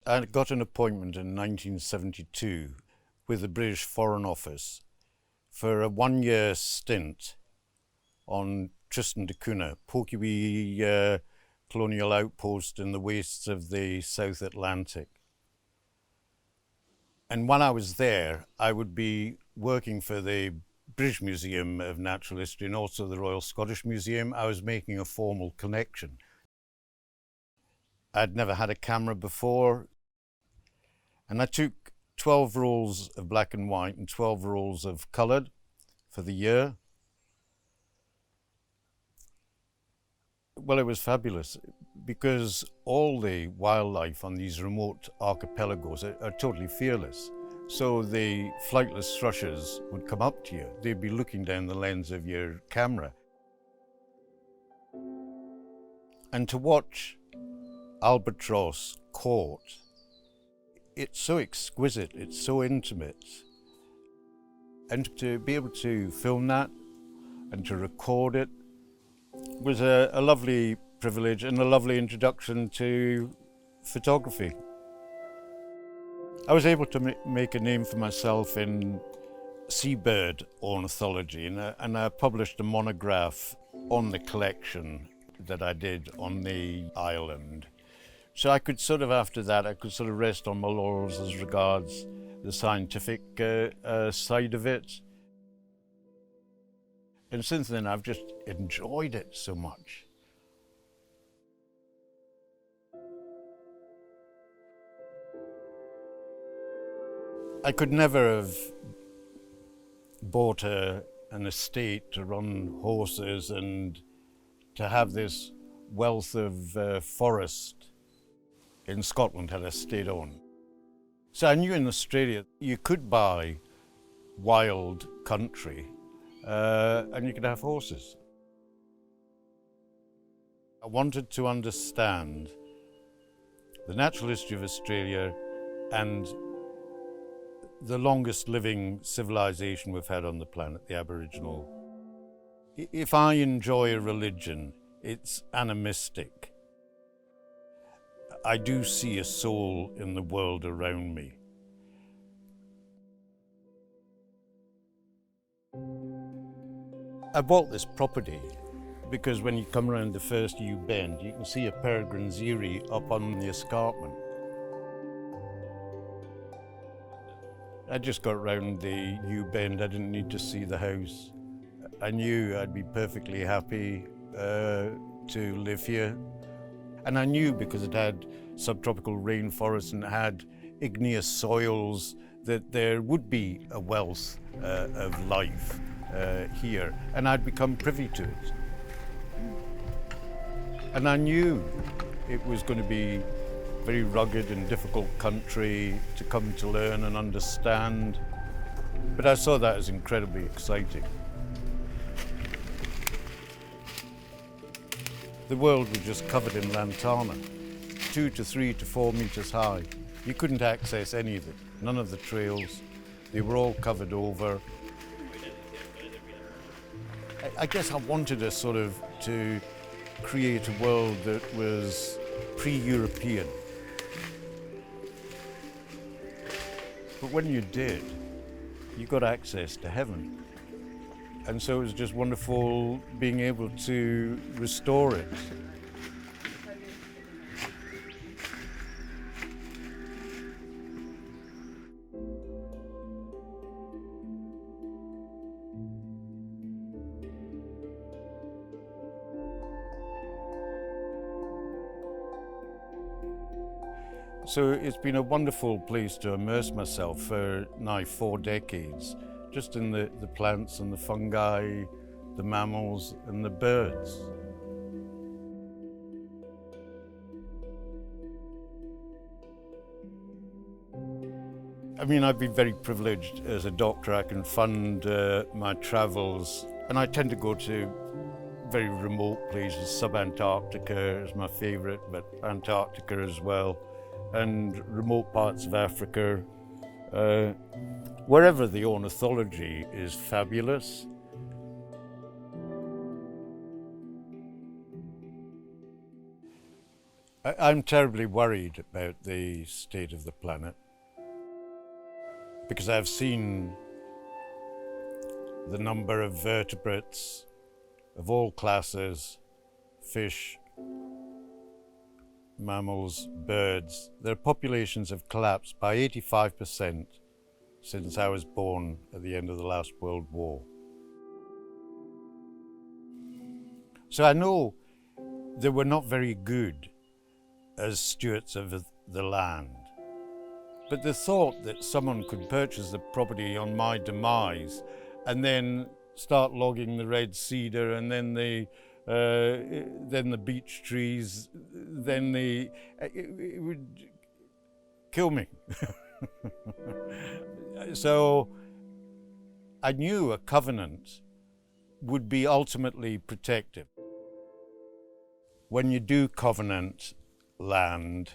I got an appointment in 1972 with the British Foreign Office for a one-year stint on Tristan da Cunha, Portuguese colonial outpost in the wastes of the South Atlantic. And while I was there, I would be working for the British Museum of Natural History and also the Royal Scottish Museum. I was making a formal connection. I'd never had a camera before, and I took 12 rolls of black and white and 12 rolls of coloured for the year. Well, it was fabulous because all the wildlife on these remote archipelagos are totally fearless. So the flightless thrushes would come up to you. They'd be looking down the lens of your camera. And to watch albatross caught, it's so exquisite, it's so intimate. And to be able to film that and to record it was a lovely privilege and a lovely introduction to photography. I was able to make a name for myself in seabird ornithology, and I published a monograph on the collection that I did on the island. So I could sort of, after that, I could sort of rest on my laurels as regards the scientific side of it. And since then, I've just enjoyed it so much. I could never have bought an estate to run horses and to have this wealth of forest in Scotland had I stayed on. So I knew in Australia you could buy wild country and you could have horses. I wanted to understand the natural history of Australia and the longest living civilization we've had on the planet, the Aboriginal. If I enjoy a religion, it's animistic. I do see a soul in the world around me. I bought this property because when you come around the first U bend, you can see a peregrine's eyrie up on the escarpment. I just got round the U bend, I didn't need to see the house. I knew I'd be perfectly happy to live here. And I knew because it had subtropical rainforests and it had igneous soils that there would be a wealth of life here, and I'd become privy to it. And I knew it was going to be very rugged and difficult country to come to learn and understand, but I saw that as incredibly exciting. The world was just covered in lantana, 2 to 3 to 4 meters high. You couldn't access any of it, none of the trails. They were all covered over. I guess I wanted to sort of to create a world that was pre-European. But when you did, you got access to heaven. And so it was just wonderful being able to restore it. So it's been a wonderful place to immerse myself for now 4 decades, just in the plants and the fungi, the mammals and the birds. I mean, I've been very privileged as a doctor. I can fund my travels, and I tend to go to very remote places. Sub-Antarctica is my favorite, but Antarctica as well, and remote parts of Africa. Wherever the ornithology is fabulous. I'm terribly worried about the state of the planet because I've seen the number of vertebrates of all classes, fish, mammals, birds. Their populations have collapsed by 85% since I was born at the end of the last World War. So I know they were not very good as stewards of the land. But the thought that someone could purchase the property on my demise and then start logging the red cedar and then the beech trees, then it would kill me. So I knew a covenant would be ultimately protective. When you do covenant land,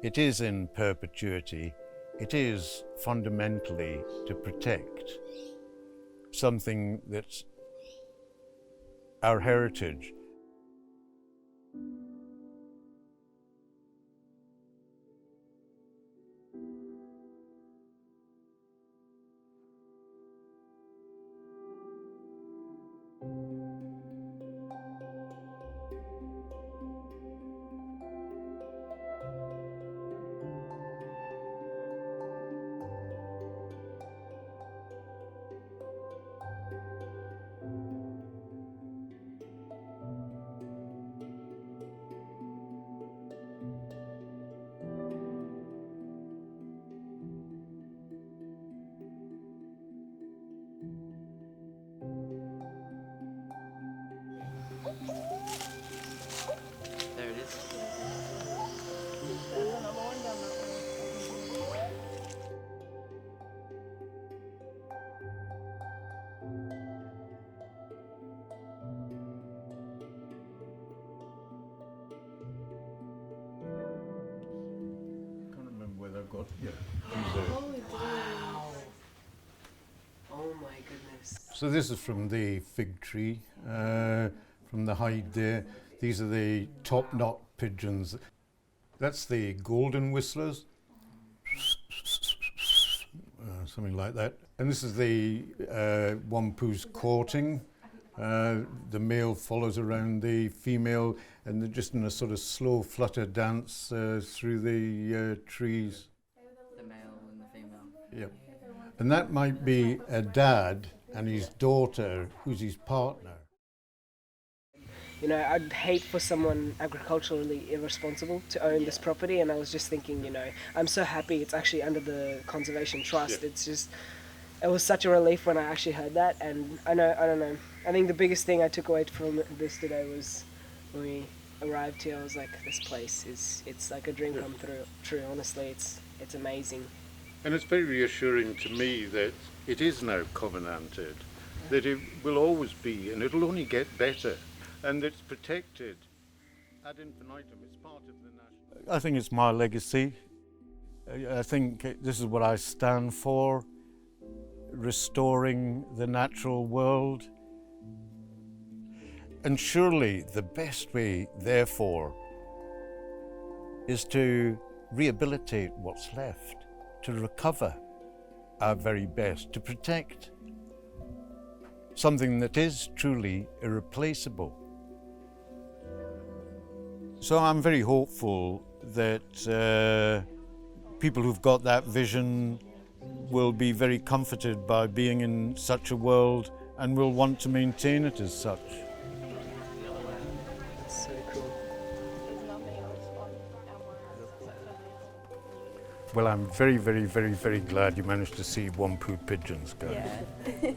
it is in perpetuity. It is fundamentally to protect something that's our heritage. There it is. I can't remember whether I've got, yeah. Wow. Oh my goodness. So this is from the fig tree, from the hide there. These are the top knot pigeons. That's the golden whistlers, something like that. And this is the wampoos courting. The male follows around the female and they're just in a sort of slow flutter dance through the trees. The male and the female. Yep. And that might be a dad and his daughter who's his partner. You know, I'd hate for someone agriculturally irresponsible to own this property, and I was just thinking, you know, I'm so happy it's actually under the Conservation Trust. Yeah. It's just, it was such a relief when I actually heard that, and I don't know, I think the biggest thing I took away from this today was when we arrived here, I was like, this place it's like a dream come true, honestly, it's amazing. And it's very reassuring to me that it is now covenanted, that it will always be, and it'll only get better, and it's protected ad infinitum. It's part of the national. I think it's my legacy. I think this is what I stand for, restoring the natural world. And surely the best way, therefore, is to rehabilitate what's left, to recover our very best, to protect something that is truly irreplaceable. So I'm very hopeful that people who've got that vision will be very comforted by being in such a world and will want to maintain it as such. It's so cool. Well, I'm very, very, very, very glad you managed to see wampood pigeons, guys. Yeah.